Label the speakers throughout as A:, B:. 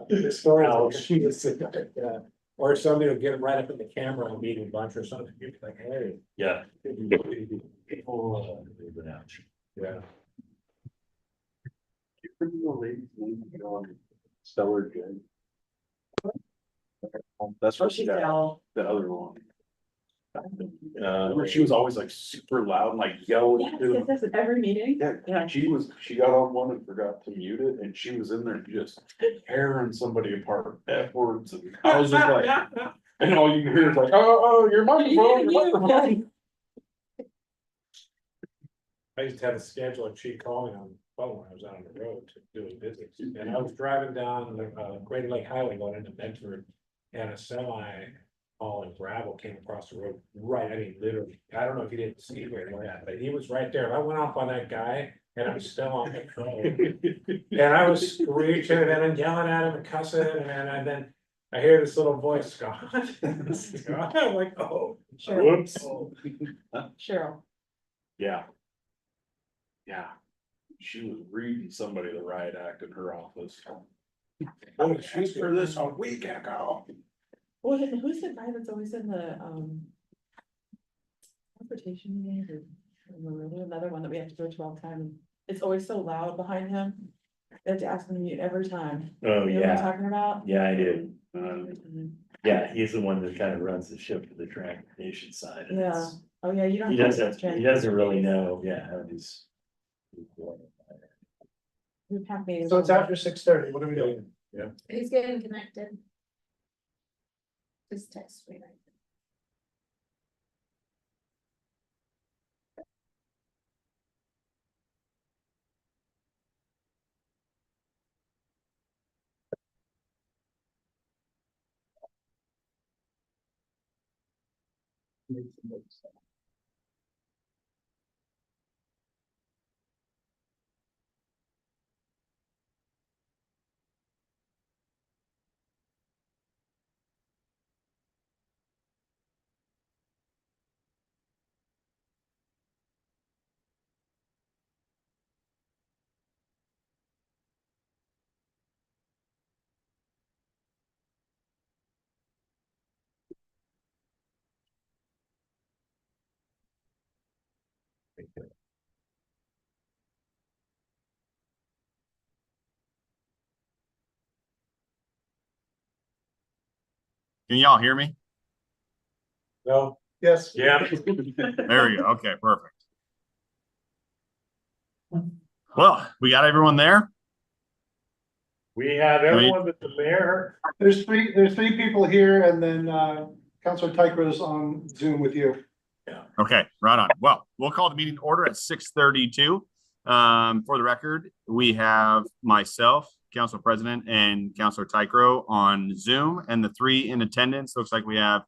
A: The story yeah. Or somebody will get him right up in the camera and beat him a bunch or something. You'd be like, hey.
B: Yeah.
A: Yeah.
B: Stellar good. That's what she got. The other one. Where she was always like super loud and like yelling.
C: Yes, at every meeting.
B: Yeah, she got on one and forgot to mute it, and she was in there just tearing somebody apart, F words, and I was just like, and all you hear is like, oh, your microphone, your microphone.
A: I used to have a schedule and she'd call me on the phone when I was out on the road to do business. And I was driving down the Great Lake Highway going into Bedford, and a semi hauling gravel came across the road right. I mean, literally, I don't know if you didn't see where he went at, but he was right there. If I went off on that guy and I was still on the road, and I was screeching and then yelling at him and cussing, and then I hear this little voice, Scott. Scott. I'm like, oh,
C: Cheryl.
A: whoops.
C: Cheryl.
B: Yeah. Yeah. She was reading somebody the riot act in her office. Oh, she's for this a week ago.
C: Well, who's the guy that's always in the transportation meetings, or another one that we have to go to all the time? It's always so loud behind him. They have to ask him to mute every time.
D: Oh,
C: You know what I'm
D: yeah,
C: talking about?
D: yeah, I do.
C: Mhm.
D: Yeah, he's the one that kind of runs the ship for the transportation side. and
C: Yeah.
D: it's-
C: Oh, yeah, you don't.
D: He
C: have to
D: doesn't, he doesn't really know, how these.
C: We've had meetings.
A: So it's after 6:30. What are we doing?
E: He's getting connected. Just text me.
F: Can y'all hear me?
A: No. Yes.
F: Yeah. There we go. Okay, perfect. Well, we got everyone there.
A: We have everyone but the mayor.
G: There's three people here, and then Councilor Tykero's on Zoom with you.
F: Okay, right on. Well, we'll call the meeting to order at 6:32. For the record, we have myself, Council President, and Councilor Tykero on Zoom, and the three in attendance. Looks like we have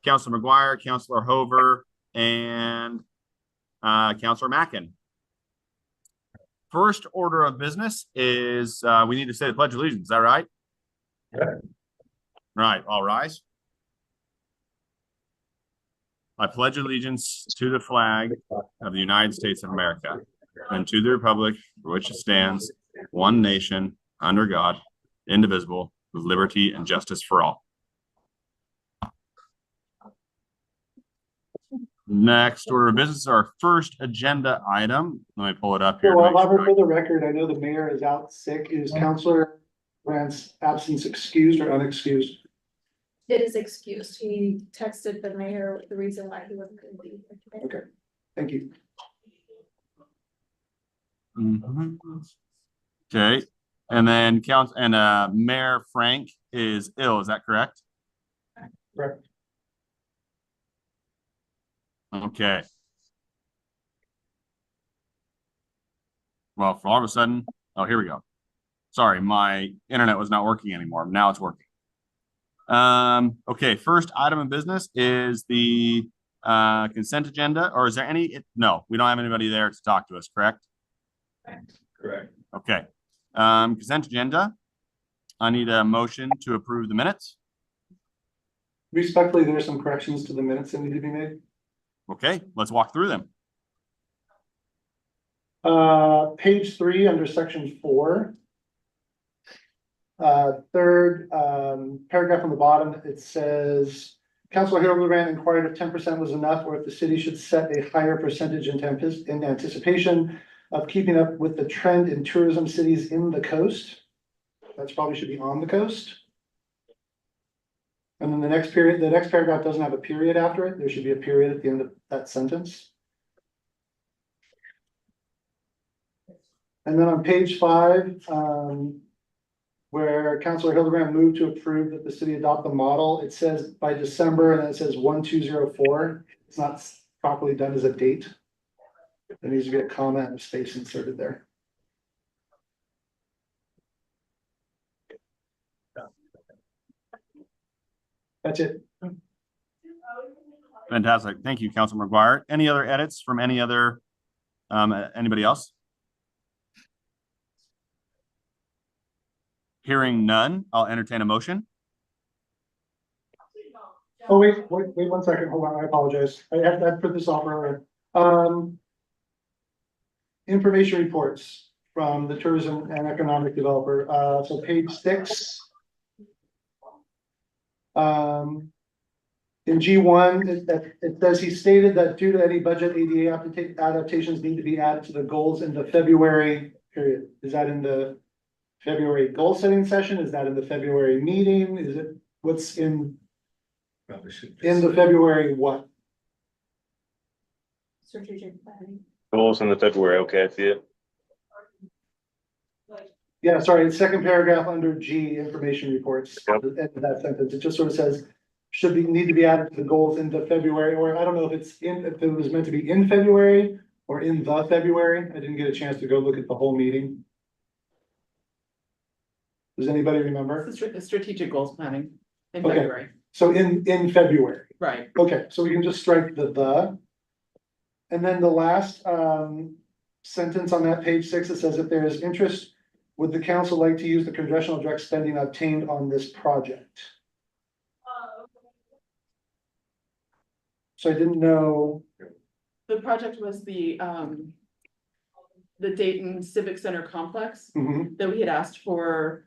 F: Councilor McGuire, Councilor Hover, and Councilor Mackin. First order of business is we need to say the Pledge of Allegiance. Is that right?
A: Yeah.
F: Right. All rise. I pledge allegiance to the flag of the United States of America and to the republic for which it stands, one nation, under God, indivisible, with liberty and justice for all. Next order of business, our first agenda item. Let me pull it up here.
G: Well, Robert, for the record, I know the mayor is out sick. Is Councilor Grant's absence excused or unexcused?
E: It is excused. He texted the mayor with the reason why he wasn't going to be here today.
G: Okay, thank you.
F: Okay, and then Mayor Frank is ill. Is that correct?
G: Correct.
F: Okay. Well, for all of a sudden, oh, here we go. Sorry, my internet was not working anymore. Now it's working. Okay, first item of business is the consent agenda, or is there any? No, we don't have anybody there to talk to us, correct?
B: Correct.
F: Okay. Consent agenda. I need a motion to approve the minutes.
G: Respectfully, there are some corrections to the minutes that need to be made.
F: Okay, let's walk through them.
G: Page 3 under section 4. Third, paragraph on the bottom, it says, Councilor Hildebrand inquired if 10% was enough, or if the city should set a higher percentage in anticipation of keeping up with the trend in tourism cities in the coast. That's probably should be on the coast. And then the next paragraph doesn't have a period after it. There should be a period at the end of that sentence. And then on page 5, where Councilor Hildebrand moved to approve that the city adopt the model, it says by December, and then it says 1204. It's not properly done as a date. There needs to be a comma and a space inserted there. That's it.
F: Fantastic. Thank you, Councilor McGuire. Any other edits from anybody else? Hearing none, I'll entertain a motion.
G: Oh, wait 1 second. Hold on. I apologize. I put this off earlier. Information reports from the tourism and economic developer. So page 6. In G1, it says he stated that due to any budget ADA adaptations need to be added to the goals in the February period. Is that in the February goal setting session? Is that in the February meeting? Is it what's in the February what?
E: Strategic planning.
H: Goals in the February, okay, I see it.
G: Yeah, sorry, the second paragraph under G, information reports,
H: Yep.
G: at the end of that sentence, it just sort of says, need to be added to the goals into February, or I don't know if it was meant to be in February or in the February. I didn't get a chance to go look at the whole meeting. Does anybody remember?
C: The strategic goals planning in
G: Okay.
C: February,
G: So in February,
C: right?
G: okay, so we can just strike the. And then the last, sentence on that page 6, it says if there is interest, would the council like to use the congressional direct spending obtained on this project? So I didn't know.
C: The project was the Dayton Civic Center complex
G: Mhm.
C: that we had asked for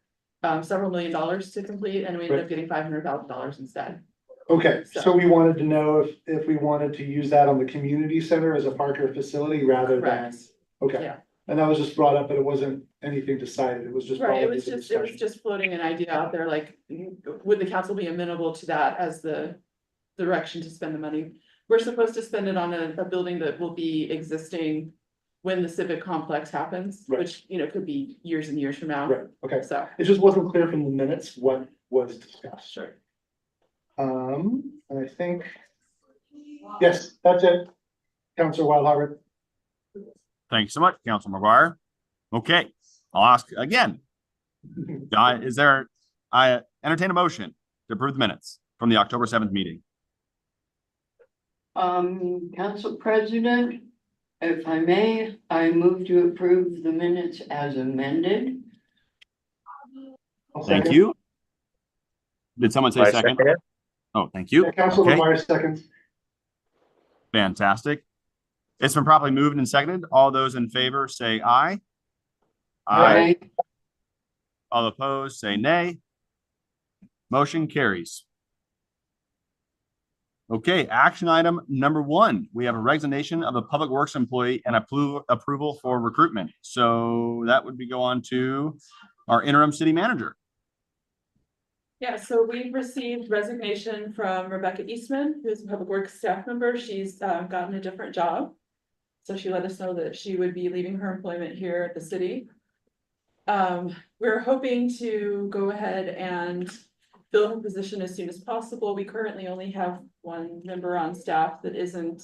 C: several $1 million to complete, and we ended
G: Right.
C: up getting $500,000 instead.
G: Okay, so we wanted to know if we wanted to use that on the community center as a Parker facility rather than,
C: Correct.
G: okay.
C: Yeah.
G: And that was just brought up, but it wasn't anything decided, it was just.
C: Right,
G: brought
C: it
G: up
C: was
G: as a
C: just, it was
G: discussion.
C: just floating an idea out there, like, would the council be amenable to that as the direction to spend the money? We're supposed to spend it on a building that will be existing when the civic complex happens,
G: Right.
C: which, could be years and years from now.
G: Right, okay,
C: So,
G: it just wasn't clear from the minutes what was discussed.
C: sure.
G: And I think, yes, that's it. Councilor Wildhart.
F: Thanks so much, Councilor McGuire. Okay, I'll ask again. I entertain a motion to approve the minutes from the October 7th meeting.
I: Council President, if I may, I move to approve the minutes as amended.
F: Thank you. Did someone say
H: I
F: second?
H: second it.
F: Oh, thank you.
G: Councilor
F: Okay,
G: McGuire seconds.
F: fantastic. It's been properly moved and seconded. All those in favor say aye.
I: Aye.
F: All opposed, say nay. Motion carries. Okay, action item number 1. We have a resignation of a public works employee and approval for recruitment. So that would be go on to our interim city manager.
C: Yeah, so we've received resignation from Rebecca Eastman, who's a public works staff member. She's gotten a different job. So she let us know that she would be leaving her employment here at the city. We're hoping to go ahead and fill her position as soon as possible. We currently only have one member on staff that isn't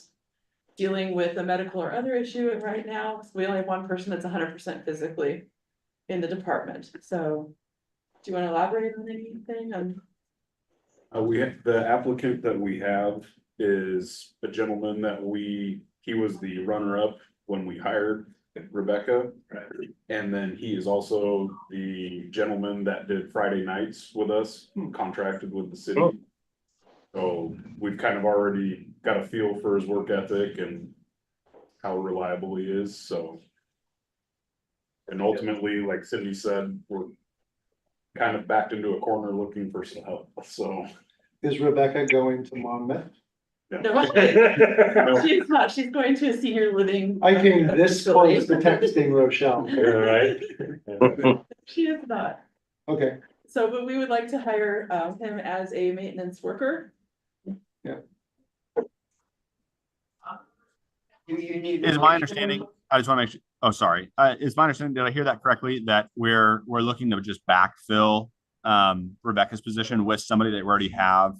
C: dealing with a medical or other issue right now. So we only have one person that's 100% physically in the department. So do you want to elaborate on anything?
B: We have, the applicant that we have is a gentleman that he was the runner-up when we hired Rebecca. And then he is also the gentleman that did Friday nights with us, contracted with the city. So we've kind of already got a feel for his work ethic and how reliable he is, so. And ultimately, like Cindy said, we're kind of backed into a corner looking for some help, so.
G: Is Rebecca going to Monmouth?
C: No, she's not, she's going to a senior living.
G: I came this
C: facility.
G: close to texting Rochelle.
A: Right?
C: She is not.
G: Okay,
C: So, but we would like to hire him as a maintenance worker.
I: Do you need? a
F: Is my
I: motion?
F: understanding, I just want to make sure, oh, sorry, is my understanding, did I hear that correctly? That we're looking to just backfill Rebecca's position with somebody that we already have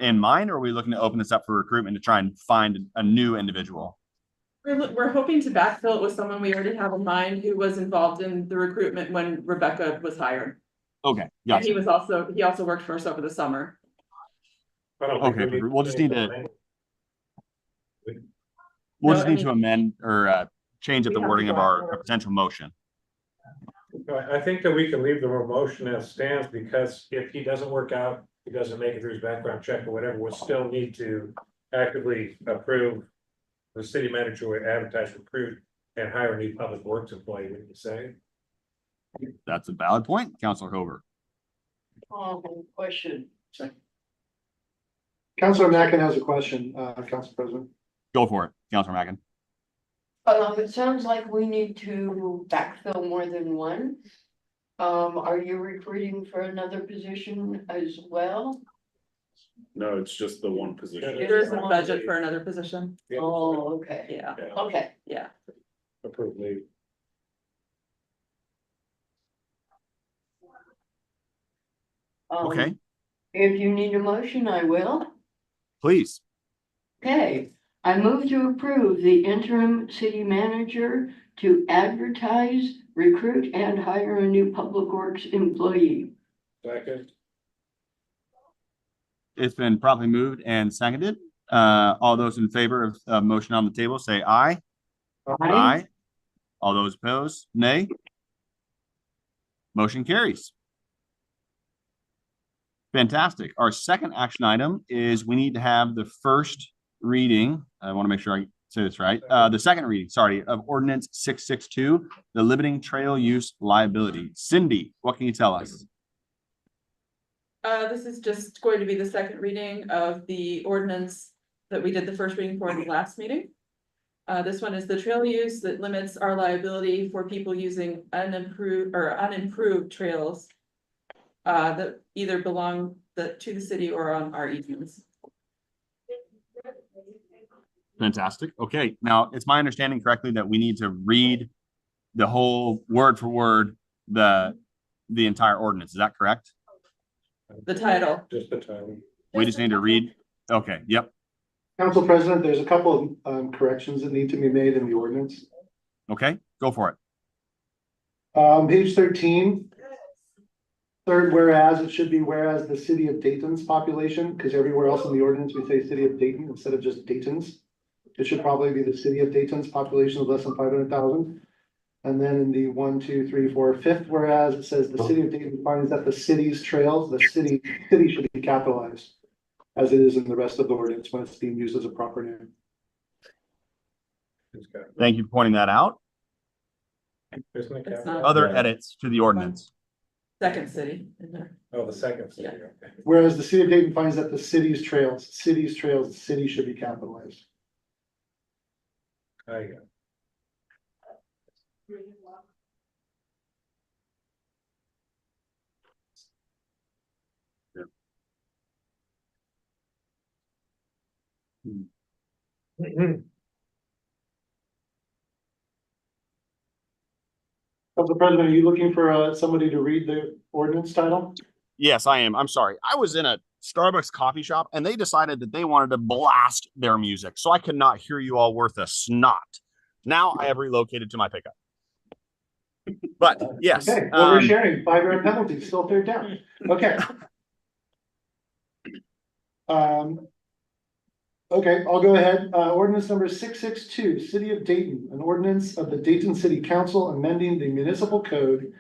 F: in mind, or are we looking to open this up for recruitment to try and find a new individual?
C: We're hoping to backfill it with someone we already have in mind who was involved in the recruitment when Rebecca was hired.
F: Okay,
C: And
F: gotcha.
C: he also worked for us over the summer.
A: I don't think
F: Okay,
A: we need
F: we'll just need to-
A: anything.
F: We'll
C: No,
F: just
C: I
F: need
C: mean-
F: to amend or change up
C: We
F: the
C: have to
F: wording of
C: go
F: our
C: after it.
F: potential motion.
A: I think that we can leave the motion as stands, because if he doesn't work out, he doesn't make it through his background check or whatever, we'll still need to actively approve the city manager would advertise, recruit, and hire a new public works employee, wouldn't you say?
F: That's a valid point, Counselor Hover.
I: Question.
G: Counselor Mackin has a question, Council President.
F: Go for it, Counselor Mackin.
I: It sounds like we need to backfill more than one. Are you recruiting for another position as well?
B: No, it's just the one position.
C: There isn't a budget for another position.
I: Oh, okay,
C: Yeah,
A: Yeah,
I: okay.
C: yeah.
A: approved leave.
F: Okay,
I: If you need a motion, I will.
F: please.
I: Okay, I move to approve the interim city manager to advertise, recruit, and hire a new public works employee.
A: Second,
F: It's been properly moved and seconded. All those in favor of motion on the table, say aye. Aye. All those opposed, nay. Motion carries. Fantastic. Our second action item is we need to have the first reading. I want to make sure I say this right. The second reading, sorry, of ordinance 662, the limiting trail use liability. Cindy, what can you tell us?
C: This is just going to be the second reading of the ordinance that we did the first reading for in the last meeting. This one is the trail use that limits our liability for people using unimproved trails. That either belong to the city or on our easements.
F: Fantastic. Okay, now it's my understanding correctly that we need to read the whole word for word, the entire ordinance. Is that correct?
C: The title.
A: just the title.
F: We just need to read. Okay, yep.
G: Council President, there's a couple of corrections that need to be made in the ordinance.
F: Okay, go for it.
G: Page 13. Third whereas, it should be whereas the city of Dayton's population, because everywhere else in the ordinance, we say city of Dayton instead of just Dayton's. It should probably be the city of Dayton's population of less than 500,000. And then in the 1, 2, 3, 4, fifth whereas, it says the city of Dayton finds that the city's trails, the city should be capitalized. As it is in the rest of the ordinance when it's being used as a proper name.
A: It's got-
F: Thank you for pointing that out.
A: Isn't it?
C: It's
A: capital?
C: not.
F: Other
D: Yeah.
F: edits to the ordinance.
C: Second city in there.
A: Oh, the second city,
C: Yeah.
A: okay.
G: Whereas the city of Dayton finds that the city's trails, the city should be capitalized.
A: I got it.
G: Council President, are you looking for somebody to read the ordinance title?
F: Yes, I am. I'm sorry. I was in a Starbucks coffee shop and they decided that they wanted to blast their music. So I could not hear you all worth a snot. Now I have relocated to my pickup. But yes.
G: Okay, oversharing, 5-yard penalty, still third down. Okay. Okay, I'll go ahead. Ordinance number 662, City of Dayton, an ordinance of the Dayton City Council amending the municipal code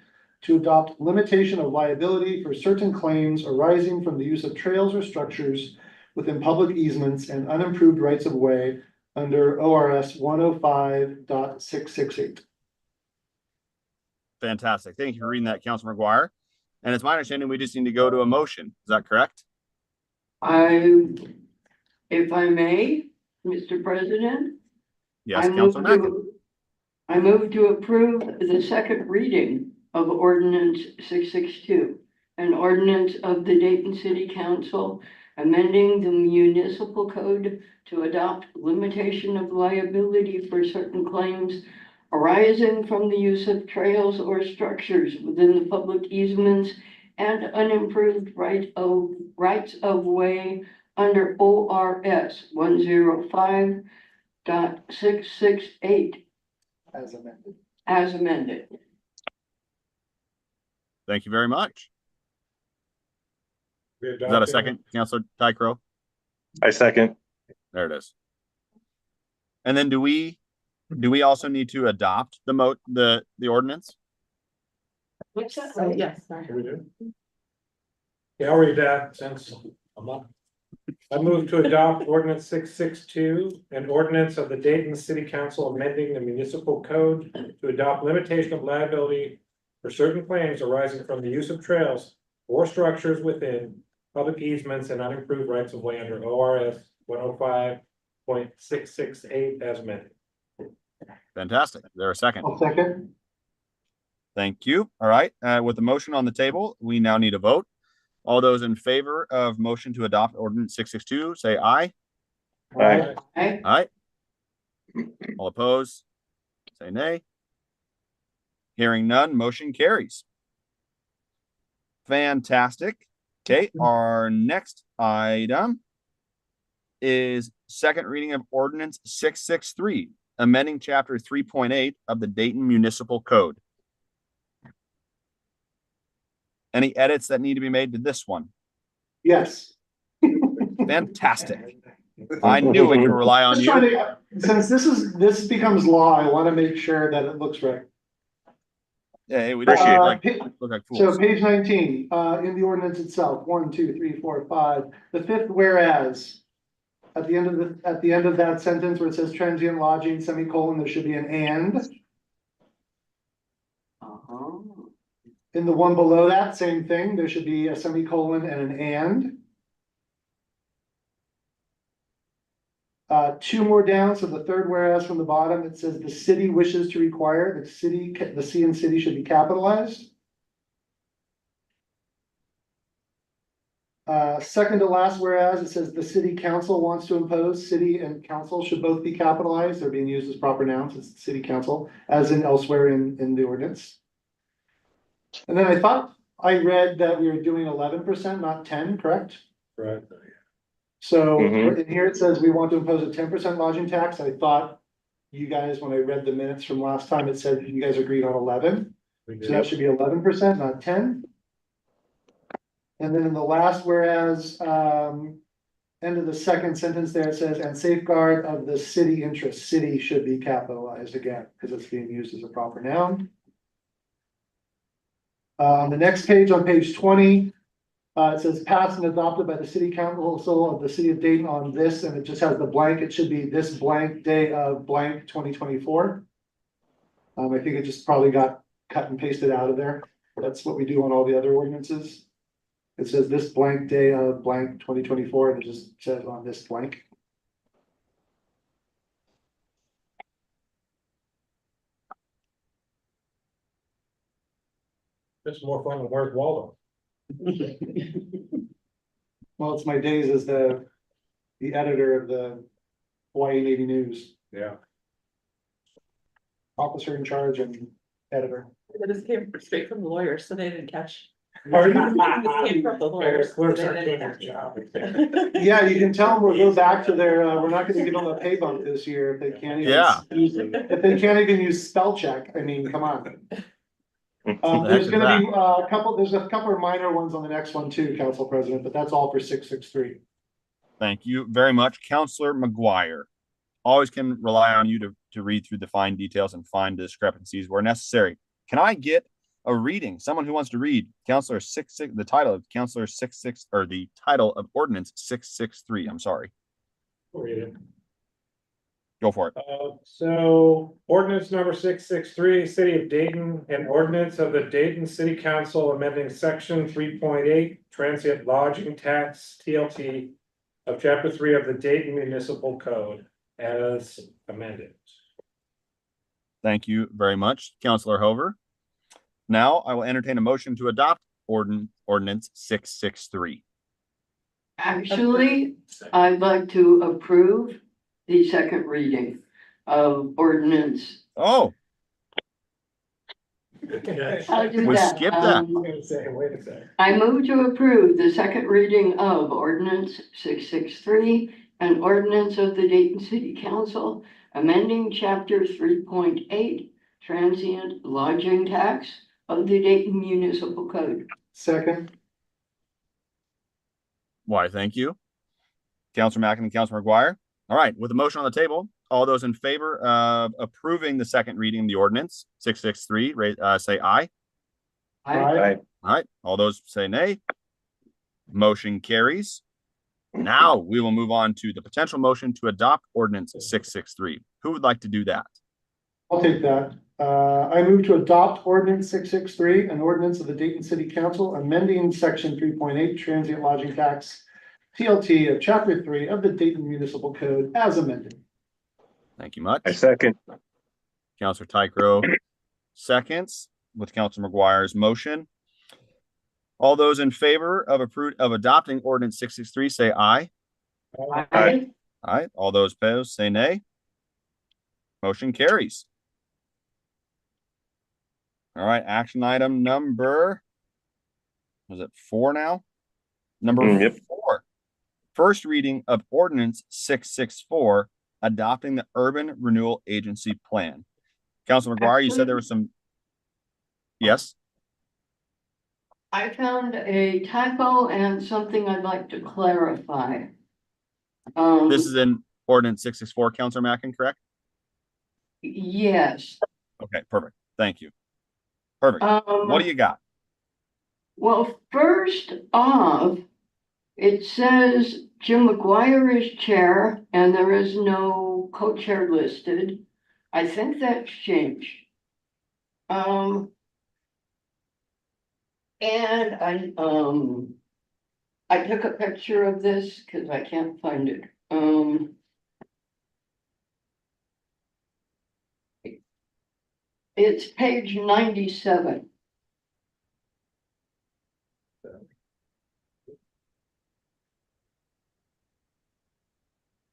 G: to adopt limitation of liability for certain claims arising from the use of trails or structures within public easements and unimproved rights of way under ORS 105.668.
F: Fantastic. Thank you for reading that, Councilor McGuire. And it's my understanding we just need to go to a motion. Is that correct?
I: If I may, Mr. President.
F: Yes,
I: I move
F: Councilor Mackin.
I: I move to approve the second reading of ordinance 662, an ordinance of the Dayton City Council amending the municipal code to adopt limitation of liability for certain claims arising from the use of trails or structures within the public easements and unimproved rights of way under ORS 105.668
G: As amended.
I: as amended.
F: Thank you very much.
A: We
F: Is that a
A: adopted-
F: second, Councilor Tycro?
H: I second.
F: There it is. And then do we also need to adopt the ordinance?
I: What's that?
C: So, yes, sorry.
A: We do? Yeah, I'll read that since I'm up. I move to adopt ordinance 662, an ordinance of the Dayton City Council amending the municipal code to adopt limitation of liability for certain claims arising from the use of trails or structures within public easements and unimproved rights of way under ORS 105.668 as amended.
F: Fantastic. Is there a second?
G: I'll second.
F: Thank you. All right. With the motion on the table, we now need a vote. All those in favor of motion to adopt ordinance 662, say aye.
H: Aye.
F: Aye. All opposed, say nay. Hearing none, motion carries. Fantastic. Okay, our next item is second reading of ordinance 663, amending chapter 3.8 of the Dayton Municipal Code. Any edits that need to be made to this one?
G: Yes.
F: Fantastic. I knew we could rely on
G: Just
F: you.
G: trying to- Since this becomes law, I want to make sure that it looks right.
F: Yeah, we
H: Appreciate
F: don't
H: it.
F: look like
G: So
F: fools.
G: page 19, in the ordinance itself, 1, 2, 3, 4, 5, the fifth whereas. At the end of that sentence where it says transient lodging, semicolon, there should be an and.
I: Uh-huh.
G: In the one below that, same thing, there should be a semicolon and an and. Two more down, so the third whereas from the bottom, it says the city wishes to require, the C in city should be capitalized. Second to last whereas, it says the city council wants to impose, city and council should both be capitalized, they're being used as proper nouns, it's city council, as in elsewhere in the ordinance. And then I thought I read that we were doing 11%, not 10, correct?
A: Right.
G: So
H: Mhm.
G: in here it says we want to impose a 10% lodging tax. I thought you guys, when I read the minutes from last time, it said you guys agreed on 11.
A: We
G: So that
A: did.
G: should be 11%, not 10. And then in the last whereas, end of the second sentence there, it says, and safeguard of the city interest. City should be capitalized again, because it's being used as a proper noun. On the next page, on page 20, it says passed and adopted by the city council of the city of Dayton on this, and it just has the blank. It should be this blank day of blank 2024. I think it just probably got cut and pasted out of there. That's what we do on all the other ordinances. It says this blank day of blank 2024, and it just says on this blank.
A: This is more fun than Where's Waldo?
G: Well, it's my days as the editor of the Hawaii Navy News,
A: Yeah.
G: officer in charge and editor.
C: This came straight from the lawyers, so they didn't catch.
A: Pardon?
C: This came from the lawyers, so
A: Clerks
C: they
A: aren't doing
C: didn't
A: their
C: catch.
A: job.
G: Yeah, you can tell them we'll go back to their, we're not gonna give them a pay bump this year if they can't even.
F: Yeah.
G: If they can't even use spell check, I mean, come on.
F: The heck
G: There's
F: is
G: gonna be there's a couple of minor ones on the next one too, Council President, but that's all for 663.
F: Thank you very much, Councilor McGuire. Always can rely on you to read through the fine details and find discrepancies where necessary. Can I get a reading. Someone who wants to read the title of Counselor 66, or the title of Ordinance 663. I'm sorry.
A: Read it.
F: Go for it.
A: So ordinance number 663, City of Dayton, an ordinance of the Dayton City Council amending section 3.8 transient lodging tax TLT of chapter 3 of the Dayton Municipal Code as amended.
F: Thank you very much, Counselor Hover. Now I will entertain a motion to adopt ordinance 663.
I: Actually, I'd like to approve the second reading of ordinance.
F: Oh,
I: I'll do
F: we
I: that.
F: skipped that.
A: I'm gonna say, wait a second.
I: I move to approve the second reading of ordinance 663, an ordinance of the Dayton City Council amending chapter 3.8 transient lodging tax of the Dayton Municipal Code.
G: Second.
F: Why, thank you. Counselor Mackin and Counselor McGuire. All right, with the motion on the table, all those in favor of approving the second reading of the ordinance 663, say aye.
H: Aye.
F: All right, all those say nay. Motion carries. Now we will move on to the potential motion to adopt ordinance 663. Who would like to do that?
G: I'll take that. I move to adopt ordinance 663, an ordinance of the Dayton City Council amending section 3.8 transient lodging tax TLT of chapter 3 of the Dayton Municipal Code as amended.
F: Thank you much.
H: I second.
F: Counselor Tycro seconds with Counselor McGuire's motion. All those in favor of adopting ordinance 663 say aye.
H: Aye.
F: All right, all those opposed say nay. Motion carries. All right, action item number, was it 4 now? Number
H: Yep.
F: 4. First reading of ordinance 664, adopting the Urban Renewal Agency Plan. Councilor McGuire, you said there was some. Yes,
I: I found a typo and something I'd like to clarify.
F: this is in ordinance 664, Councilor Mackin, correct?
I: Yes.
F: Okay, perfect. Thank you. Perfect. What do you got?
I: Well, first off, it says Jim McGuire is chair and there is no co-chair listed. I think that's changed. And I took a picture of this because I can't find it. It's page 97.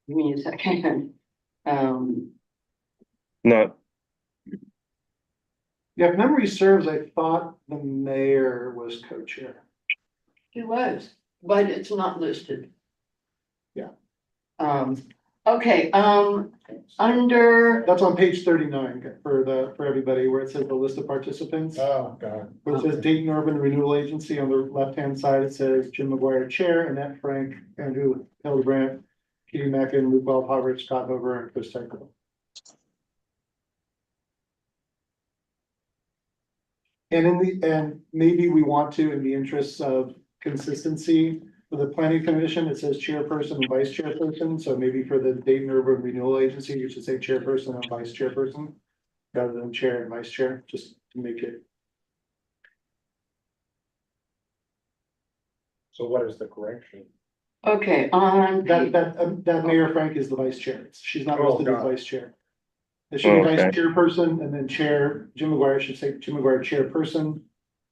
I: Give me a second.
H: Not,
G: Yeah, if memory serves, I thought the mayor was co-chair.
I: He was, but it's not listed.
G: Yeah.
I: Okay, under,
G: That's on page 39 for everybody, where it says the list of participants.
A: Oh, God.
G: Where it says Dayton Urban Renewal Agency, on the left-hand side, it says Jim McGuire, Chair, Annette Frank, Andrew Hildebrandt, Katie Mackin, Luke Wildhaber, Scott Hover, and Chris Tyko. And maybe we want to, in the interests of consistency, for the planning commission, it says chairperson and vice chairperson, so maybe for the Dayton Urban Renewal Agency, you should say chairperson and vice chairperson, rather than chair and vice chair, just to make it.
A: So what is the correction?
I: okay, on page,
G: That Mayor Frank is the vice chair. She's not
A: Oh,
G: listed as
A: God.
G: vice chair. It should be vice
H: Okay.
G: chairperson and then chair, Jim McGuire should say Jim McGuire chairperson.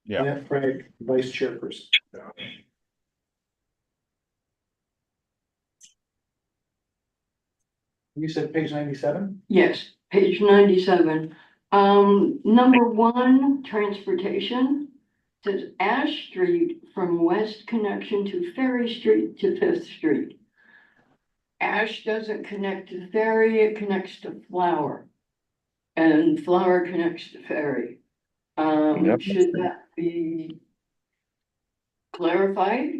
F: Yeah.
G: Annette Frank, vice chairperson. You said page 97?
I: yes, page 97. Number 1, transportation, says Ash Street from West Connection to Ferry Street to 5th Street. Ash doesn't connect to Ferry, it connects to Flower. And Flower connects to Ferry.
H: Yep.
I: Should that be clarified?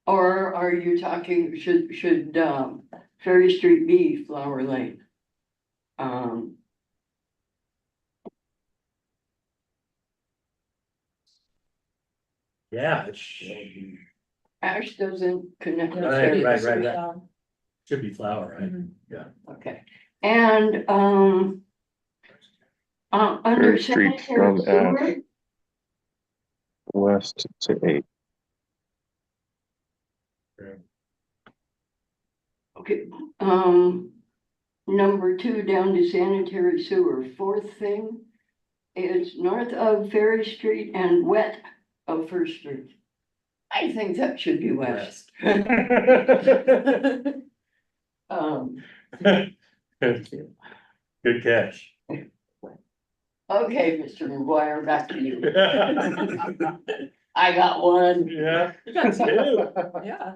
I: Or are you talking, should Ferry Street be Flower Lane?
D: Yeah, it's,
I: Ash doesn't connect.
D: Right. should be flour, right?
C: Mhm.
I: Okay, and, under
H: Third Street
I: sanitary
H: from
I: sewer,
H: west to 8.
I: okay, number 2 down to sanitary sewer, fourth thing is north of Ferry Street and west of First Street. I think that should be west.
D: Good catch.
I: Okay, Mr. McGuire, back to you. I got one.
D: Yeah.
C: You got two, yeah.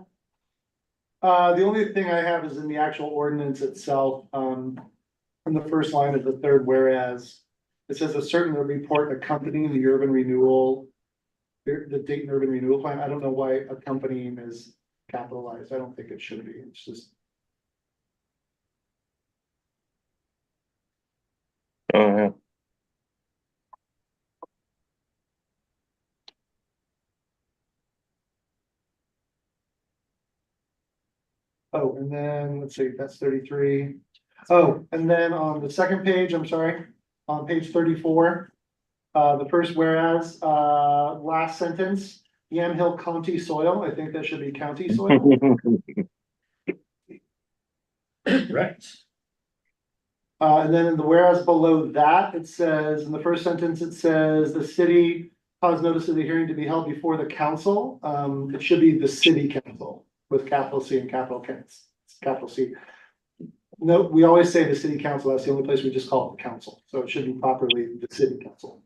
G: The only thing I have is in the actual ordinance itself, from the first line of the third whereas. It says a certain report accompanying the urban renewal. The Dayton urban renewal plan, I don't know why accompanying is capitalized, I don't think it should be, it's just.
H: Oh, yeah.
G: Oh, and then, let's see, that's 33. Oh, and then on the second page, I'm sorry, on page 34. The first whereas, last sentence, Yamhill County soil, I think that should be county soil.
D: Right.
G: And then in the whereas below that, it says, in the first sentence, it says, the city caused notice of the hearing to be held before the council. It should be the city council with capital C and capital C. No, we always say the city council, that's the only place we just call it the council, so it should be properly the city council.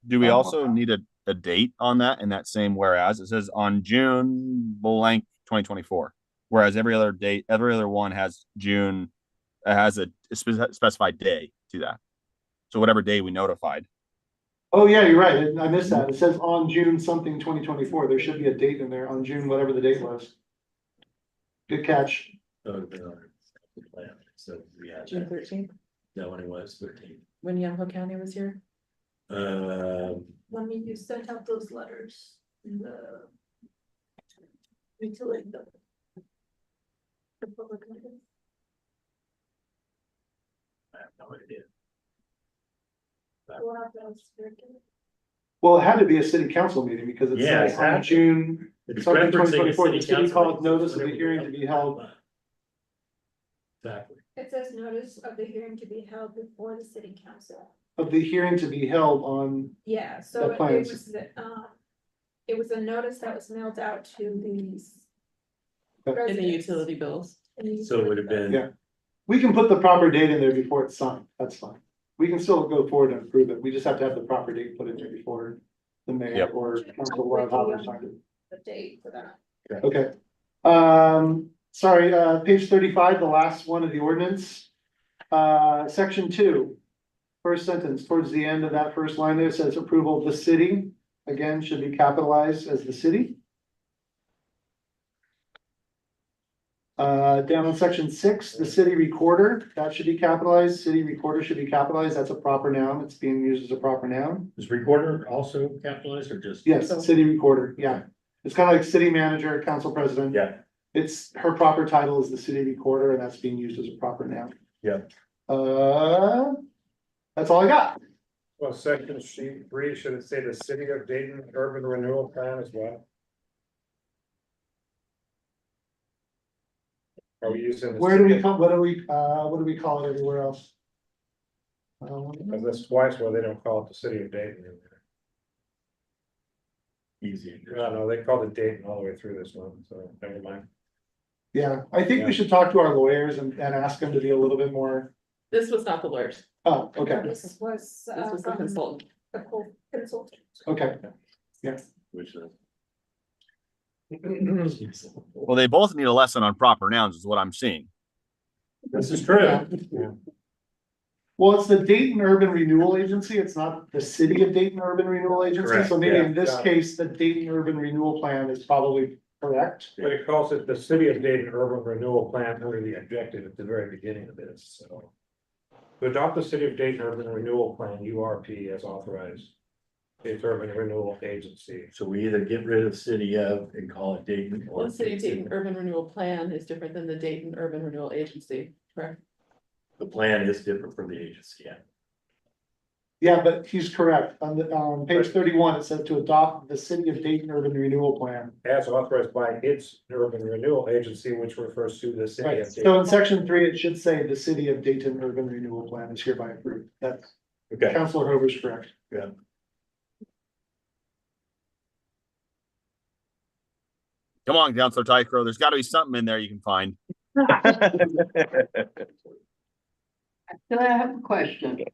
F: Do we also need a date on that in that same whereas? It says on June blank 2024. Whereas every other date, every other one has June, has a specified day to that. So whatever day we notified.
G: Oh, yeah, you're right, I missed that, it says on June something 2024, there should be a date in there, on June, whatever the date was. Good catch.
D: So we had
C: June
D: that.
C: 13th,
D: That one it was 13.
C: when Yamhill County was here.
E: When you sent out those letters, the. Utility. The public notice.
D: I have no idea.
E: We'll have to circulate.
G: Well, it had to be a city council meeting because it
D: Yeah,
G: says on
D: exactly.
G: June
D: It's
G: something
D: referencing a
G: 2024, the city
D: council
G: called
D: meeting,
G: notice of the
D: whatever
G: hearing to be held.
D: Exactly.
E: It says notice of the hearing to be held before the city council.
G: Of the hearing to be held on,
E: Yeah, so
G: The
E: it
G: plans.
E: was, it was a notice that was mailed out to these.
C: In the
E: residents.
C: utility bills.
D: So it would have been.
G: Yeah. we can put the proper date in there before it's signed, that's fine. We can still go forward and approve it, we just have to have the proper date put in there before the mayor
F: Yep.
G: or council will have Hopper signed it.
E: The date for that.
G: Okay. Sorry, page 35, the last one of the ordinance. Section 2. First sentence, towards the end of that first line there says approval of the city. Again, should be capitalized as the city. Down in section 6, the city recorder, that should be capitalized. City recorder should be capitalized. That's a proper noun. It's being used as a proper noun.
D: Is recorder also capitalized or just?
G: Yes, city recorder, yeah. It's kind of like city manager, council president.
D: Yeah.
G: It's, her proper title is the city recorder, and that's being used as a proper noun.
D: Yeah.
G: That's all I got.
A: Well, section sheet 3, should it say the city of Dayton urban renewal plan as well? Are we using?
G: Where do we call, what do we call it everywhere else?
A: Because that's twice where they don't call it the city of Dayton.
D: Easy.
A: No, they called it Dayton all the way through this one, so never mind.
G: Yeah, I think we should talk to our lawyers and ask them to be a little bit more,
C: This was not the lawyers,
G: oh, okay,
E: This was.
C: this was the
E: from
C: consultant.
E: the consultant.
G: okay.
D: Which is.
F: Well, they both need a lesson on proper nouns is what I'm seeing.
D: This is true.
G: Well, it's the Dayton Urban Renewal Agency, it's not the City of Dayton Urban Renewal Agency, so
D: Correct,
G: maybe
D: yeah.
G: in this case, the Dayton Urban Renewal Plan is probably correct.
A: But it calls it the city of Dayton urban renewal plan under the objective at the very beginning of this, so. To adopt the city of Dayton urban renewal plan, URP as authorized. It's Urban Renewal Agency.
D: So we either get rid of city of and call it Dayton.
C: Well,
D: or
C: the City of Dayton Urban Renewal Plan is different than the Dayton Urban Renewal Agency, correct?
D: The plan is different from the agency, yeah.
G: Yeah, but he's correct. On page 31, it says to adopt the City of Dayton Urban Renewal Plan.
A: As authorized by its Urban Renewal Agency, which refers to the city
G: Right,
A: of
G: so
A: Dayton.
G: in section 3, it should say the City of Dayton Urban Renewal Plan is hereby approved. That's
D: Okay.
G: Counselor Hover's correct.
F: Come on, Counselor Tycro, there's gotta be something in there you can find.
I: So I have a question.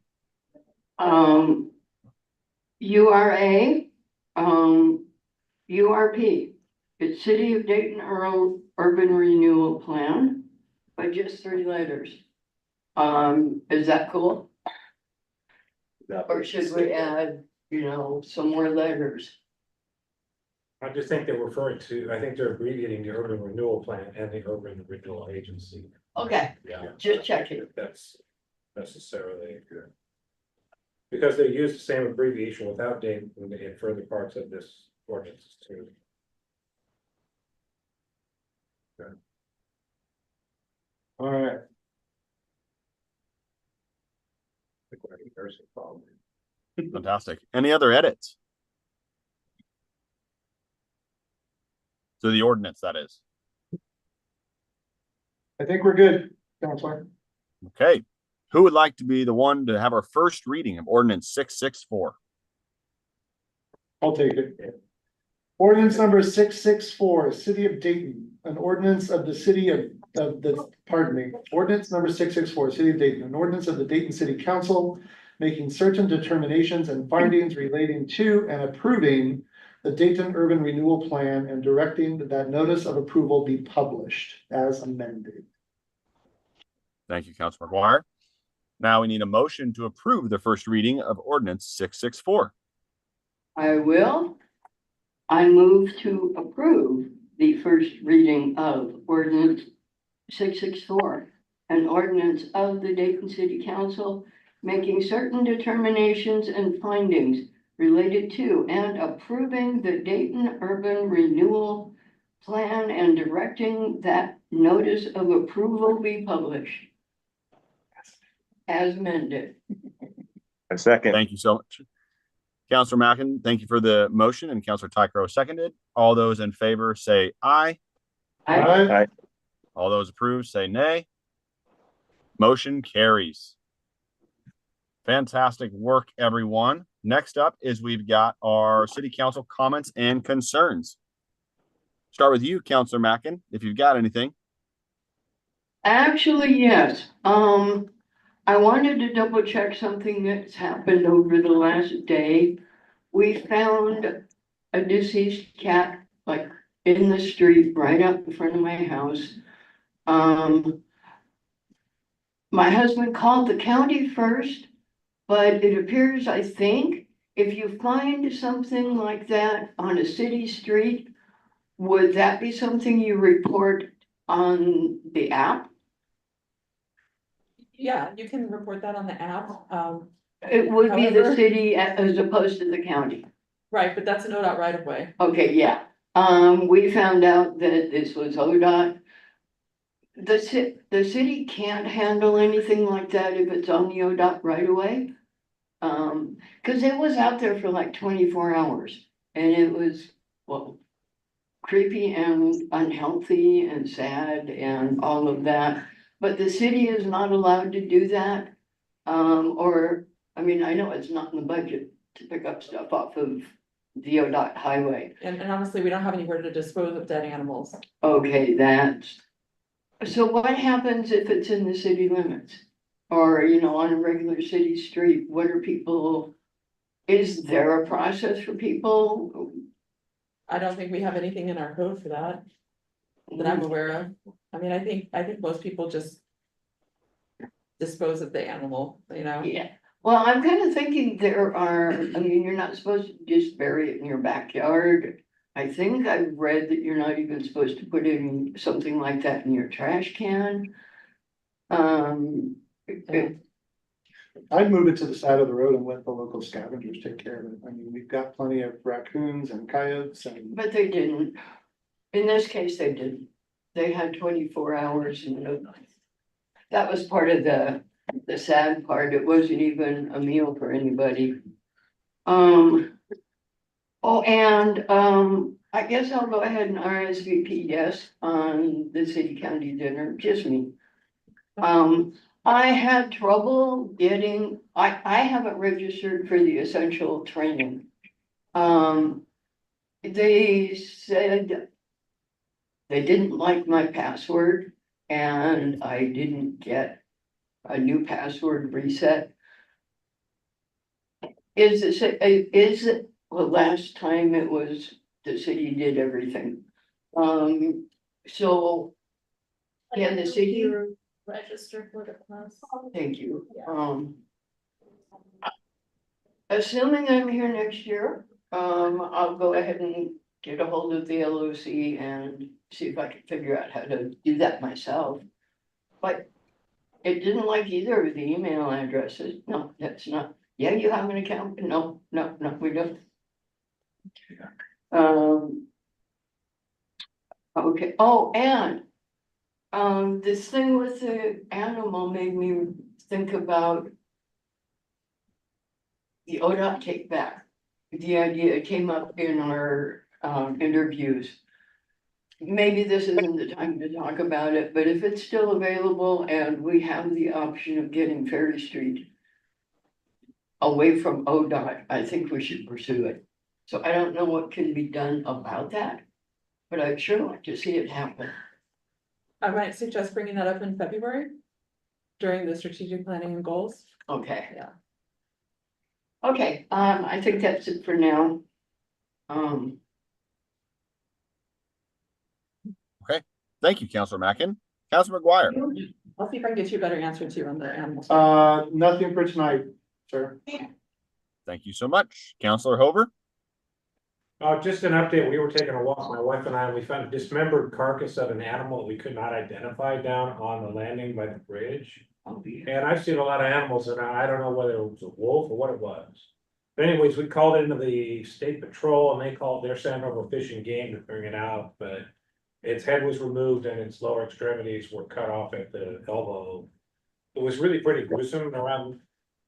I: URA, URP, it's City of Dayton Urban Renewal Plan, by just 3 letters. Is that cool? Or should we add, some more letters?
A: I just think they're referring to, I think they're abbreviating the Urban Renewal Plan and the Urban Renewal Agency.
I: Okay,
A: Yeah.
I: just checking.
A: That's necessarily good. Because they use the same abbreviation without Dayton in further parts of this ordinance too.
G: All right.
A: Nursing problem.
F: Fantastic. Any other edits? To the ordinance, that is.
G: I think we're good, Counselor.
F: Okay. Who would like to be the one to have our first reading of ordinance 664?
G: I'll take it. Ordinance number 664, City of Dayton, an ordinance of the city of the, pardon me, ordinance number 664, City of Dayton, an ordinance of the Dayton City Council making certain determinations and findings relating to and approving the Dayton Urban Renewal Plan and directing that notice of approval be published as amended.
F: Thank you, Councilor McGuire. Now we need a motion to approve the first reading of ordinance 664.
I: I will. I move to approve the first reading of ordinance 664, an ordinance of the Dayton City Council making certain determinations and findings related to and approving the Dayton Urban Renewal Plan and directing that notice of approval be published as amended.
H: A second.
F: Thank you so much. Councilor Mackin, thank you for the motion, and Councilor Tycro seconded. All those in favor say aye.
G: Aye.
F: All those approved say nay. Motion carries. Fantastic work, everyone. Next up is we've got our city council comments and concerns. Start with you, Councilor Mackin, if you've got anything.
I: Actually, yes. I wanted to double check something that's happened over the last day. We found a deceased cat like in the street right out in front of my house. My husband called the county first, but it appears, I think, if you find something like that on a city street, would that be something you report on the app?
C: Yeah, you can report that on the app.
I: It would be the
C: However-
I: city as opposed to the county.
C: Right, but that's an ODOT right of way.
I: Okay, yeah. We found out that this was ODOT. The city can't handle anything like that if it's on the ODOT right away. Cause it was out there for like 24 hours and it was, well, creepy and unhealthy and sad and all of that. But the city is not allowed to do that. I mean, I know it's not in the budget to pick up stuff off of the ODOT highway.
C: And honestly, we don't have anywhere to dispose of dead animals.
I: Okay, so what happens if it's in the city limits? Or, on a regular city street, is there a process for people?
C: I don't think we have anything in our code for that I'm aware of. I mean, I think most people just dispose of the animal,
I: Yeah, well, I'm kind of thinking you're not supposed to just bury it in your backyard. I think I've read that you're not even supposed to put in something like that in your trash can.
G: I'd move it to the side of the road and let the local scavengers take care of it. I mean, we've got plenty of raccoons and coyotes and.
I: But they didn't. In this case, they didn't. They had 24 hours and that was part of the sad part. It wasn't even a meal for anybody. Oh, and, I guess I'll go ahead and RSVP yes on the city county dinner, just me. I had trouble getting, I haven't registered for the essential training. They said they didn't like my password and I didn't get a new password reset. Is it, well, last time it was, the city did everything. So, yeah, the city,
E: Register for the class.
I: thank you.
E: Yeah.
I: Assuming I'm here next year, I'll go ahead and get a hold of the LOC and see if I can figure out how to do that myself. But it didn't like either of the email addresses. No, that's not, yeah, you have an account. No, we don't. Okay, oh, and this thing with the animal made me think about the ODOT take back. The idea, it came up in our interviews. Maybe this isn't the time to talk about it, but if it's still available and we have the option of getting Ferry Street away from ODOT, I think we should pursue it. So I don't know what can be done about that, but I'd sure like to see it happen.
C: I might suggest bringing that up in February during the strategic planning and goals.
I: Okay.
C: Yeah.
I: Okay, I think that's it for now.
F: Thank you, Counselor Mackin. Counselor McGuire.
C: I'll see if I can get you a better answer too on the animals.
G: Nothing for tonight, sir.
F: Thank you so much. Counselor Hover.
A: Just an update, we were taking a walk, my wife and I, and we found a dismembered carcass of an animal that we could not identify down on the landing by the bridge. And I've seen a lot of animals and I don't know whether it was a wolf or what it was. But anyways, we called into the state patrol and they called their San Diego Fish and Game to bring it out, but its head was removed and its lower extremities were cut off at the elbow. It was really pretty gruesome around,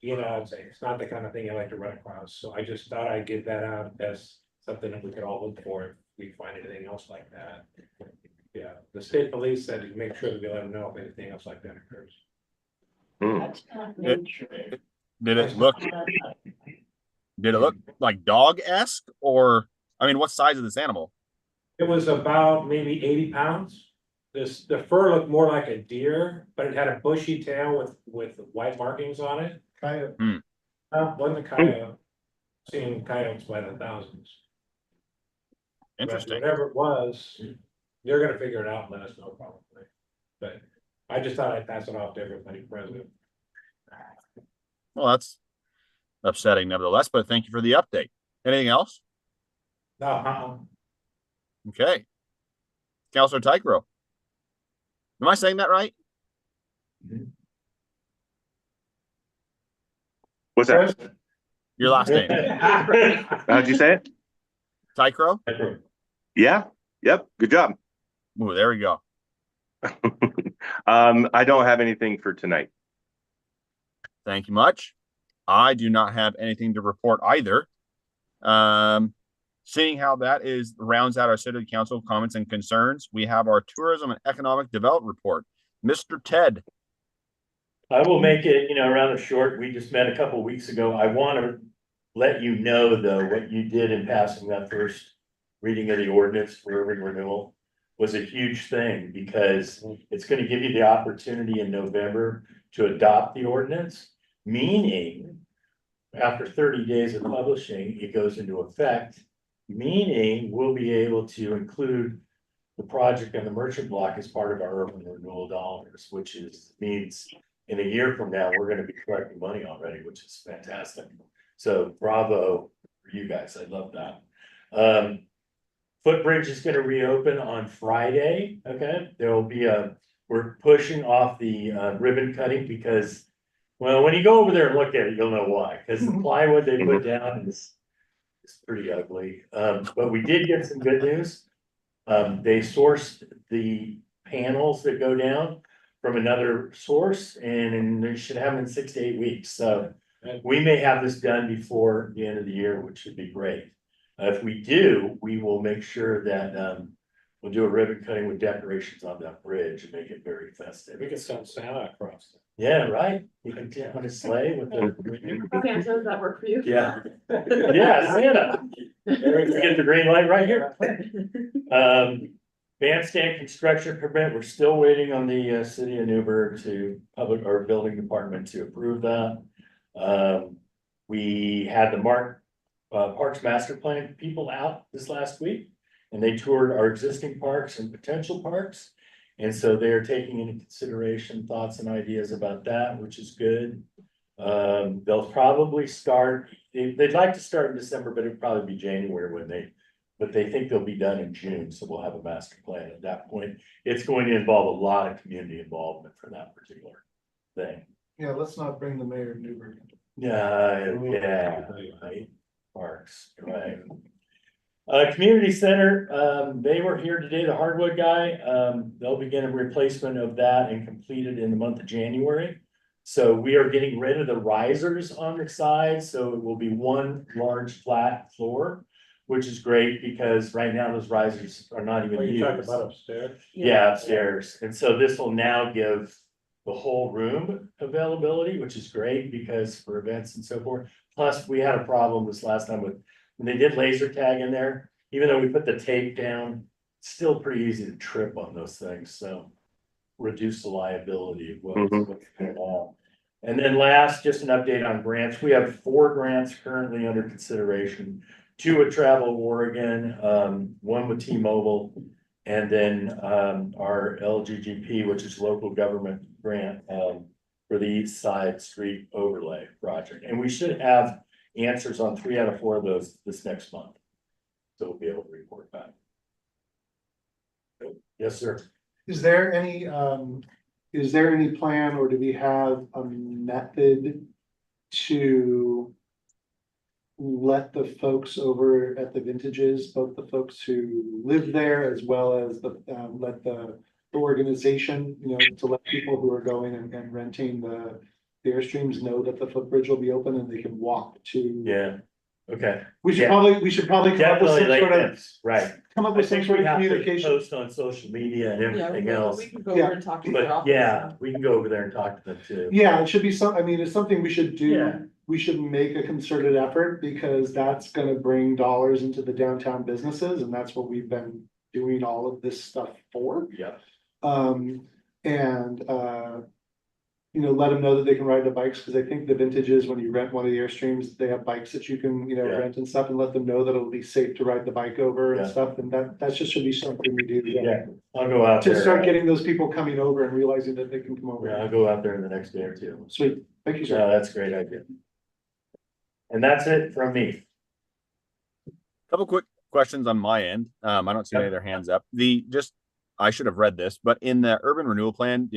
A: it's not the kind of thing you like to run across, so I just thought I'd get that out as something that we could all look for if we find anything else like that. Yeah, the state police said to make sure that we let them know if anything else like that occurs.
I: That's not nature.
F: Did it look like dog-esque or, I mean, what size is this animal?
A: It was about maybe 80 pounds. The fur looked more like a deer, but it had a bushy tail with white markings on it.
G: Coyote.
A: Wasn't a coyote. Seeing coyotes by the thousands. But
F: Interesting.
A: whatever it was, they're gonna figure it out and let us know probably. But I just thought I'd pass it off to everybody present.
F: Well, that's upsetting nevertheless, but thank you for the update. Anything else?
A: No,
F: Okay. Counselor Tycro. Am I saying that right?
H: What's that?
F: Your last name.
H: How'd you say it?
F: Tycro?
H: Yeah, yep, good job.
F: Ooh, there we go.
H: I don't have anything for tonight.
F: Thank you much. I do not have anything to report either. Seeing how that rounds out our city council comments and concerns, we have our tourism and economic development report. Mr. Ted.
D: I will make it, around the short. We just met a couple weeks ago. I want to let you know, though, what you did in passing that first reading of the ordinance for urban renewal was a huge thing because it's going to give you the opportunity in November to adopt the ordinance, meaning after 30 days of publishing, it goes into effect, meaning we'll be able to include the project and the merchant block as part of our urban renewal dollars, which means in a year from now, we're going to be collecting money already, which is fantastic. So bravo for you guys. I love that. Footbridge is going to reopen on Friday. Okay. There will be we're pushing off the ribbon cutting because Well, when you go over there and look at it, you'll know why, because the plywood they put down is pretty ugly. But we did get some good news. They sourced the panels that go down from another source, and they should have them in 6 to 8 weeks. So we may have this done before the end of the year, which should be great. If we do, we will make sure that we'll do a ribbon cutting with decorations on that bridge and make it very festive.
A: We could send Santa across.
D: Yeah, right? You can get on a sleigh with the.
C: Okay, so does that work for you?
D: Yeah. Yeah, Santa. We get the green light right here. Bandstand construction permit, we're still waiting on the city of Newburgh to public or building department to approve that. We had the Parks Master Plan people out this last week, and they toured our existing parks and potential parks. And so they're taking into consideration thoughts and ideas about that, which is good. They'll probably start, they'd like to start in December, but it'll probably be January but they think they'll be done in June, so we'll have a master plan at that point. It's going to involve a lot of community involvement for that particular thing.
G: Yeah, let's not bring the mayor of Newburgh.
D: Yeah, right, parks, right. Community center, they were here today, the hardwood guy, they'll begin a replacement of that and complete it in the month of January. So we are getting rid of the risers on the side, so it will be one large flat floor, which is great because right now those risers are not even
A: What are you talking
D: used.
A: about upstairs?
D: Yeah, upstairs, and so this will now give the whole room availability, which is great because for events and so forth. Plus, we had a problem this last time with, when they did laser tag in there, even though we put the tape down, it's still pretty easy to trip on those things, so. Reduce the liability of what's going on. And then last, just an update on grants. We have 4 grants currently under consideration. 2 with Travel Oregon, 1 with T-Mobile, and then our LGGP, which is local government grant for the East Side Street Overlay Project. And we should have answers on 3 out of 4 of those this next month. So we'll be able to report back. Yes, sir.
G: Is there any plan, or do we have a method to let the folks over at the Vintages, both the folks who live there as well as let the organization, to let people who are going and renting the Airstreams know that the footbridge will be open and they can walk to.
D: Yeah, okay.
G: We should probably come up with
D: Definitely
G: some
D: like
G: sort of,
D: this, right.
G: come up
D: I
G: with some
D: think
G: sort
D: we
G: of
D: have to
G: communication.
D: post on social media and
C: Yeah,
D: everything else.
C: we can go over and talk to their
D: But
C: office.
D: yeah, we can go over there and talk to them too.
G: Yeah, it should be it's something we should do.
D: Yeah.
G: We should make a concerted effort because that's gonna bring dollars into the downtown businesses, and that's what we've been doing all of this stuff for.
D: Yep.
G: Let them know that they can ride the bikes, because I think the Vintages, when you rent one of the Airstreams, they have bikes that you can,
D: Yeah.
G: rent and stuff, and let them know that it'll be safe to ride the bike over and
D: Yeah.
G: stuff, and that just should be something we do.
D: Yeah, I'll go out there.
G: To start getting those people coming over and realizing that they can come over.
D: Yeah, I'll go out there in the next day or two.
G: Sweet, thank you,
D: So
G: sir.
D: that's a great idea. And that's it from me.
F: Couple quick questions on my end. I don't see any other hands up. I should have read this, but in the urban renewal plan,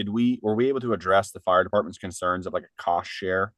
F: were we able to address the fire department's concerns of like a cost share?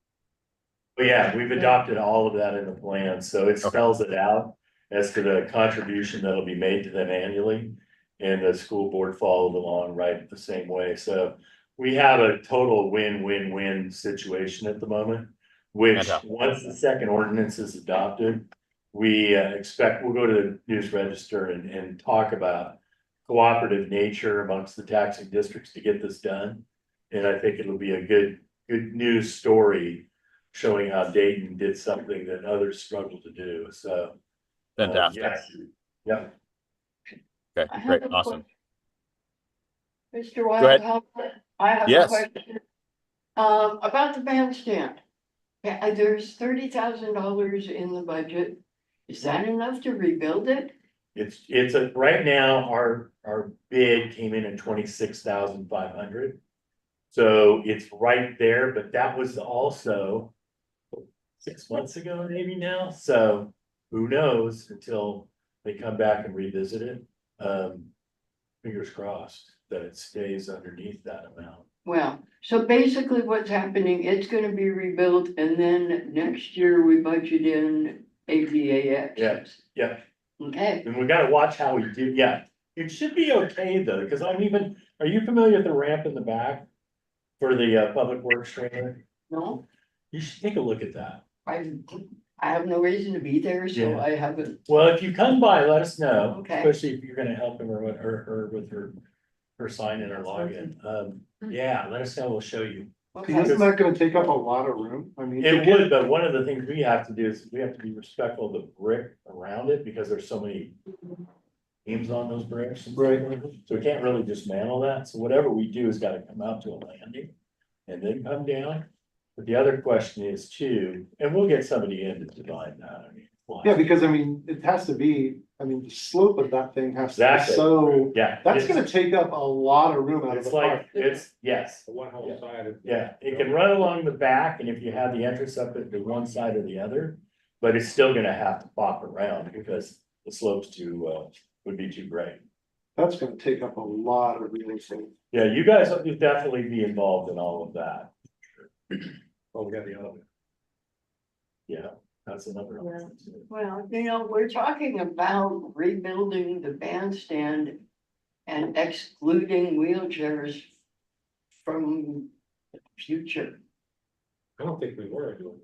D: But yeah, we've adopted all of that in the plan, so it spells it out as to the contribution that'll be made to them annually. And the school board followed along right the same way, so we have a total win-win-win situation at the moment. Which,
F: Fantastic.
D: once the second ordinance is adopted, we expect, we'll go to the News Register and talk about cooperative nature amongst the taxing districts to get this done. And I think it'll be a good news story showing how Dayton did something that others struggled to do, so.
F: Fantastic.
D: Yes. Yeah,
F: Okay,
I: I have
F: great,
I: a
F: awesome.
I: Mr.
F: ahead.
I: Wildcott, I have a
F: Yes.
I: question. About the bandstand. Yeah, there's $30,000 in the budget. Is that enough to rebuild it?
D: it's right now, our bid came in at 26,500. So it's right there, but that was also 6 months ago, maybe now, so who knows until they come back and revisit it. Fingers crossed that it stays underneath that amount.
I: Well, So basically what's happening, it's gonna be rebuilt and then next year we budget in ADA access.
D: Yeah.
I: Okay,
D: And we gotta watch how we do, yeah, it should be okay though, because I'm even, are you familiar with the ramp in the back? For the public works trailer,
I: no,
D: you should take a look at that.
I: I have no reason to be there, so
D: Yeah.
I: I haven't.
D: Well, if you come by, let us know,
I: Okay.
D: especially if you're gonna help him or what, or her with her sign in or login. Yeah, let us know, we'll show you.
I: Okay,
G: Isn't that gonna take up a lot of room? I mean.
D: It would, but one of the things we have to do is we have to be respectful of the brick around it because there's so many beams on those bricks. and stuff.
G: Right.
D: So we can't really dismantle that. So whatever we do has gotta come out to a landing and then come down. But the other question is too, and we'll get somebody in to divide that. I mean, why?
G: Yeah, because I mean, it has to be, I mean, the slope of that thing has to be
D: Exactly.
G: so,
D: Yeah.
G: that's
D: it's-
G: gonna take up a lot of room out of
D: It's
G: the park.
D: like, it's, yes,
A: The one whole side of.
D: yeah, it can run along the back and if you have the entrance up at the one side or the other. But it's still gonna have to pop around because the slopes too, would be too great.
G: That's gonna take up a lot of real estate.
D: Yeah, you guys will definitely be involved in all of that.
A: Oh, we got the other.
D: Yeah, that's another option too.
I: well, we're talking about rebuilding the bandstand and excluding wheelchairs from the future.
A: I don't think we were doing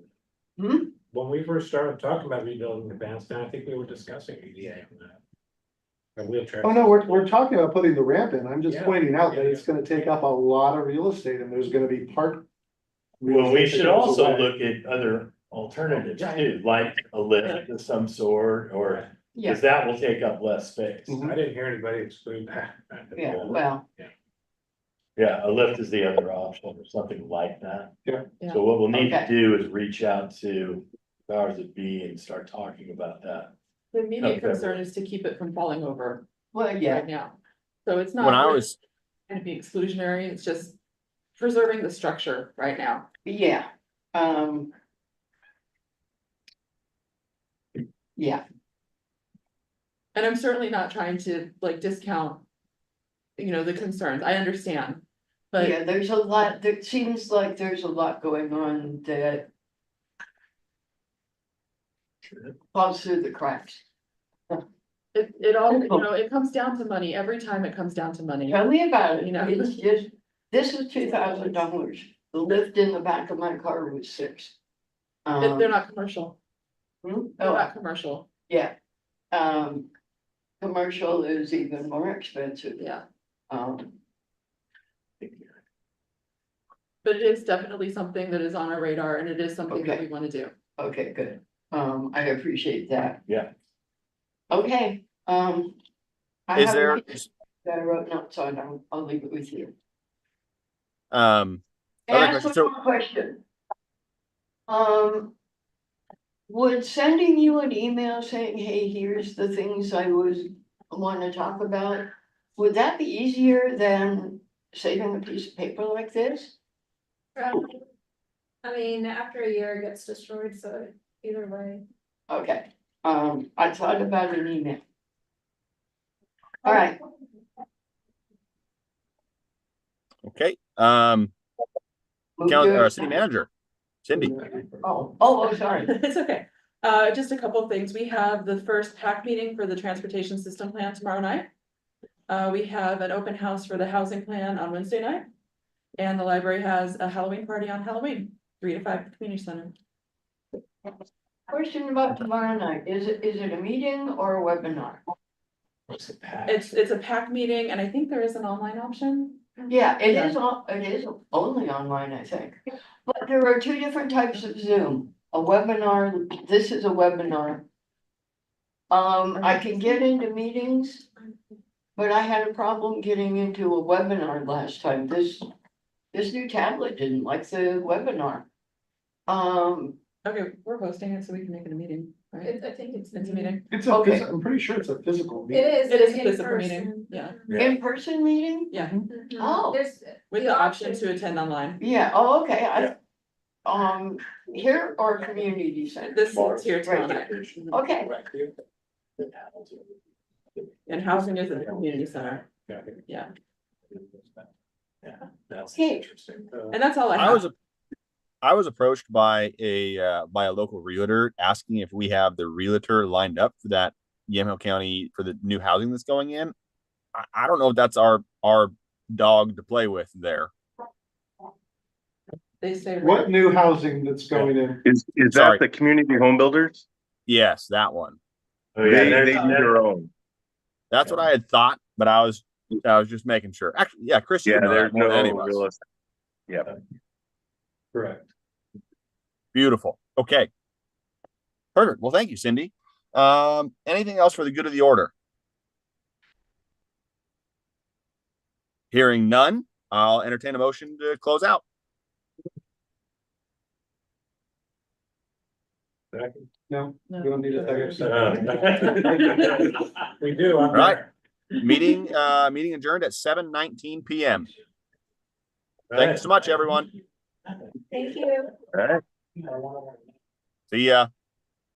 A: that.
I: Hmm?
A: When we first started talking about rebuilding the bandstand, I think we were discussing ADA on that. A wheelchair.
G: Oh, no, we're talking about putting the ramp in. I'm just
A: Yeah.
G: pointing out that
A: Yeah,
G: it's gonna take up a lot of real estate and there's gonna be park. real
D: Well, we
G: estate
D: should
G: that goes
D: also
G: away.
D: look at other alternatives too, like a lift of some sort, or,
I: Yeah,
D: because that will take up less space.
G: Mhm.
A: I didn't hear anybody exclude that.
I: yeah, well,
D: Yeah, a lift is the other option or something like that.
G: Yeah.
C: Yeah.
D: So what we'll need to
I: Okay.
D: do is reach out to powers that be and start talking about that.
C: The immediate
D: Okay.
C: concern is to keep it from falling over
I: yeah,
C: right now. So it's not.
F: When I
C: really
F: was,
C: Gonna be exclusionary, it's just preserving the structure right now.
I: yeah, yeah,
C: And I'm certainly not trying to like discount. The concerns, I understand, but
I: yeah, there's a lot, it seems like there's a lot going on that falls through the cracks.
C: it all, it comes down to money, every time it comes down to money.
I: Tell me about it,
C: You know.
I: it's just, this is $2,000, the lift in the back of my car was $6.
C: They're not commercial,
I: Hmm?
C: they're
I: Oh,
C: not commercial,
I: yeah, commercial is even more expensive,
C: yeah,
I: um,
C: but it is definitely something that is on our radar and it is something that
I: Okay.
C: we wanna do.
I: okay, good, I appreciate that.
D: Yeah.
I: Okay, I
F: is
I: have a
F: there,
I: meeting that I wrote notes on, I'll leave it with you.
F: um, Other
I: Ask
F: question,
I: one more question. Would sending you an email saying, hey, here's the things I want to talk about, would that be easier than saving a piece of paper like this?
E: I mean, after a year it gets destroyed, so either way.
I: Okay, I thought about an email. All right,
F: okay,
I: move to
F: city manager, Cindy.
I: Oh, sorry.
C: It's okay. Just a couple of things. We have the first PAC meeting for the transportation system plan tomorrow night. We have an open house for the housing plan on Wednesday night. And the library has a Halloween party on Halloween, 3 to 5 at the community center.
I: Question about tomorrow night, is it a meeting or a webinar?
D: What's the pack?
C: It's a PAC meeting and I think there is an online option.
I: Yeah, it
C: Yeah.
I: is only online, I think, but there are two different types of Zoom, a webinar, this is a webinar. I can get into meetings, but I had a problem getting into a webinar last time, this new tablet didn't like the webinar.
C: Okay, we're hosting it so we can make it a meeting, right?
E: I think it's.
C: It's a meeting.
I: Okay.
G: I'm pretty sure it's a physical
E: It
G: meeting.
E: is.
C: It is a
E: in
C: physical
E: person.
C: meeting, yeah.
D: Yeah.
I: In-person meeting?
C: Yeah,
E: Mhm.
I: Oh.
E: There's.
C: with the option to attend online.
I: Yeah, oh, okay, here or community center?
C: This is here
I: Right.
C: tomorrow night.
I: Okay,
C: And housing is at the community center,
A: Yeah.
C: yeah.
A: That's
E: Okay.
A: interesting.
C: And that's all I
F: I was,
C: have.
F: I was approached by a local realtor asking if we have the realtor lined up for that Yamhill County for the new housing that's going in. I don't know if that's our dog to play with there.
C: They say.
G: What new housing that's going in?
H: Is
F: Sorry.
H: that the community home builders?
F: Yes, that one.
D: Oh, yeah,
H: They
D: they're-
H: do their own.
F: That's what I had thought, but I was just making sure. Actually, yeah, Chris, you
H: Yeah,
F: know that
H: there's
F: more than any
H: no
F: of us.
H: real estate. Yeah.
A: Correct.
F: Beautiful. Okay. Perfect. Well, thank you, Cindy. Anything else for the good of the order? Hearing none, I'll entertain a motion to close out.
A: Second.
G: No, we don't need a second.
A: We do. I'm
F: Right.
A: there.
F: Meeting adjourned at 7:19 p.m. Thank you so much, everyone.
E: Thank you.
H: All right.
F: See ya.